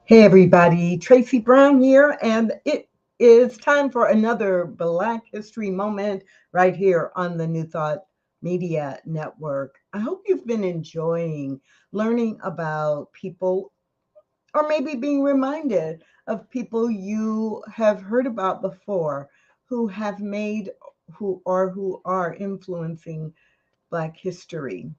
Hey everybody, Tracy Brown here, and it is time for another Black History moment right here on the New Thought Media Network. I hope you've been enjoying learning about people, or maybe being reminded of people you have heard about before who have made who are influencing Black history.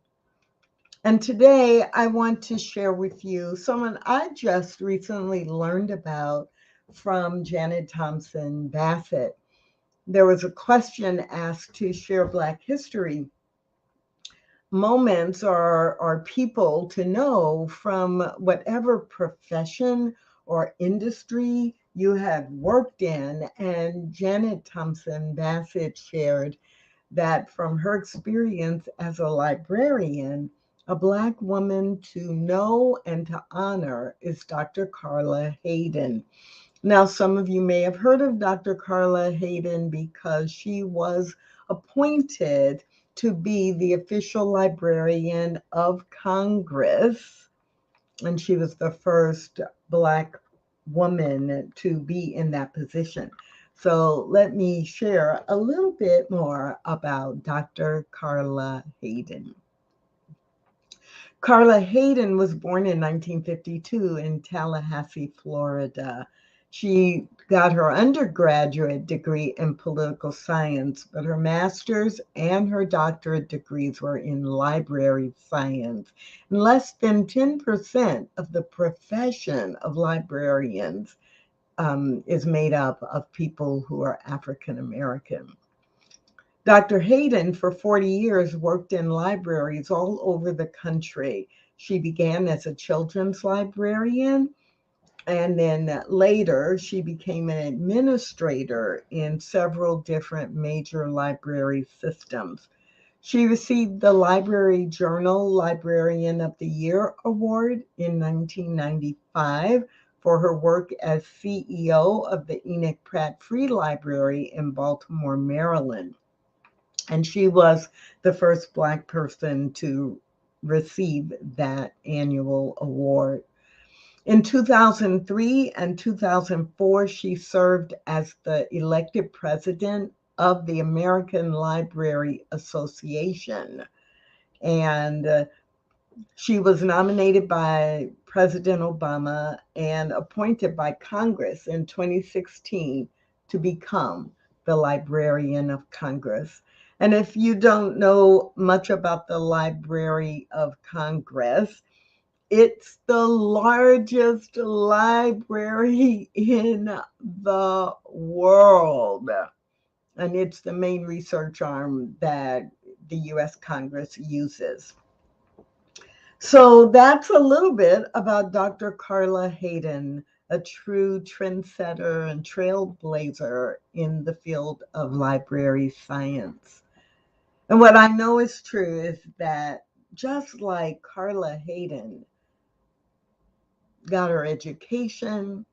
And today I want to share with you someone I just recently learned about from Janet Thompson Bassett. There was a question asked to share Black history moments or people to know from whatever profession or industry you have worked in. And Janet Thompson Bassett shared that from her experience as a librarian, a Black woman to know and to honor is Dr. Carla Hayden. Now, some of you may have heard of Dr. Carla Hayden because she was appointed to be the official librarian of Congress, and she was the first Black woman to be in that position. So let me share a little bit more about Dr. Carla Hayden. Carla Hayden was born in 1952 in Tallahassee, Florida. She got her undergraduate degree in political science, but her master's and her doctorate degrees were in library science. And less than 10% of the profession of librarians is made up of people who are African American. Dr. Hayden, for 40 years, worked in libraries all over the country. She began as a children's librarian, and then later she became an administrator in several different major library systems. She received the Library Journal Librarian of the Year Award in 1995 for her work as CEO of the Enoch Pratt Free Library in Baltimore, Maryland. And she was the first Black person to receive that annual award. In 2003 and 2004, she served as the elected president of the American Library Association. And she was nominated by President Obama and appointed by Congress in 2016 to become the Librarian of Congress. And if you don't know much about the Library of Congress, it's the largest library in the world. And it's the main research arm that the US Congress uses. So that's a little bit about Dr. Carla Hayden, a true trendsetter and trailblazer in the field of library science. And what I know is true is that just like Carla Hayden got her education,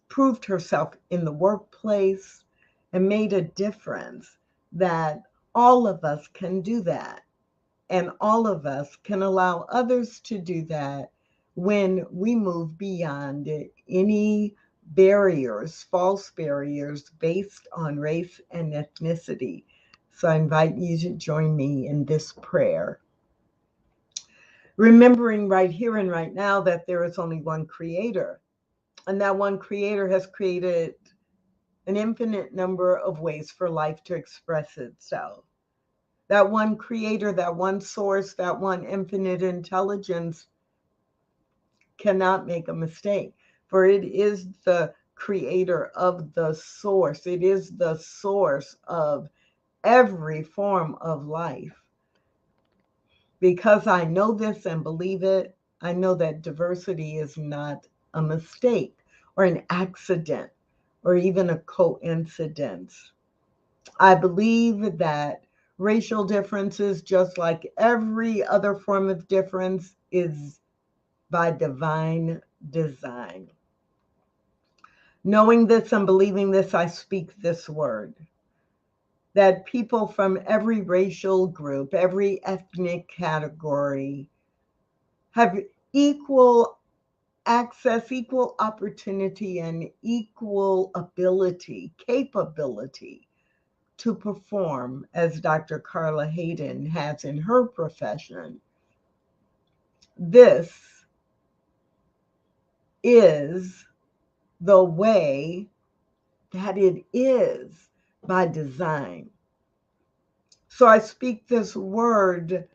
proved herself in the workplace, and made a difference, that all of us can do that. And all of us can allow others to do that when we move beyond any barriers, false barriers based on race and ethnicity. So I invite you to join me in this prayer. Remembering right here and right now that there is only one creator, and that one creator has created an infinite number of ways for life to express itself. That one creator, that one source, that one infinite intelligence cannot make a mistake, for it is the creator of the source. It is the source of every form of life. Because I know this and believe it, I know that diversity is not a mistake or an accident or even a coincidence. I believe that racial differences, just like every other form of difference, is by divine design. Knowing this and believing this, I speak this word, that people from every racial group, every ethnic category have equal access, equal opportunity, and equal ability, capability to perform as Dr. Carla Hayden has in her profession. This is the way that it is by design. So I speak this word,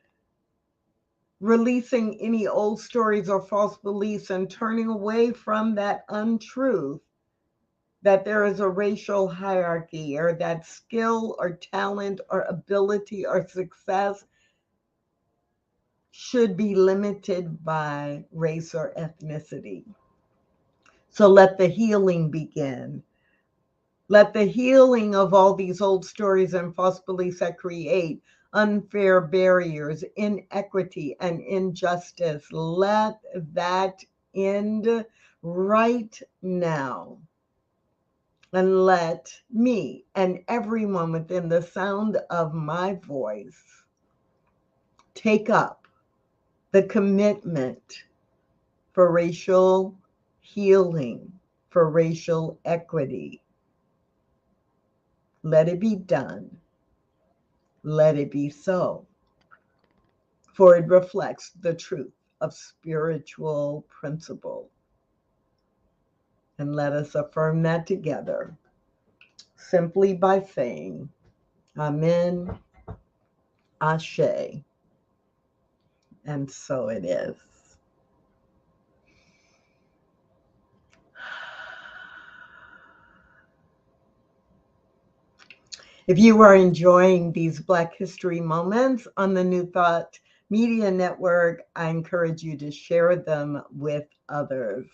releasing any old stories or false beliefs and turning away from that untruth that there is a racial hierarchy or that skill or talent or ability or success should be limited by race or ethnicity. So let the healing begin. Let the healing of all these old stories and false beliefs that create unfair barriers, inequity, and injustice, let that end right now. And let me and everyone within the sound of my voice take up the commitment for racial healing, for racial equity. Let it be done. Let it be so. For it reflects the truth of spiritual principle. And let us affirm that together simply by saying, Amen, Ashe, and so it is. If you are enjoying these Black History moments on the New Thought Media Network, I encourage you to share them with others.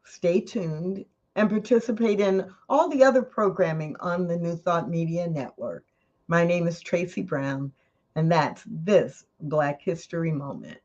Stay tuned and participate in all the other programming on the New Thought Media Network. My name is Tracy Brown, and that's this Black History Moment.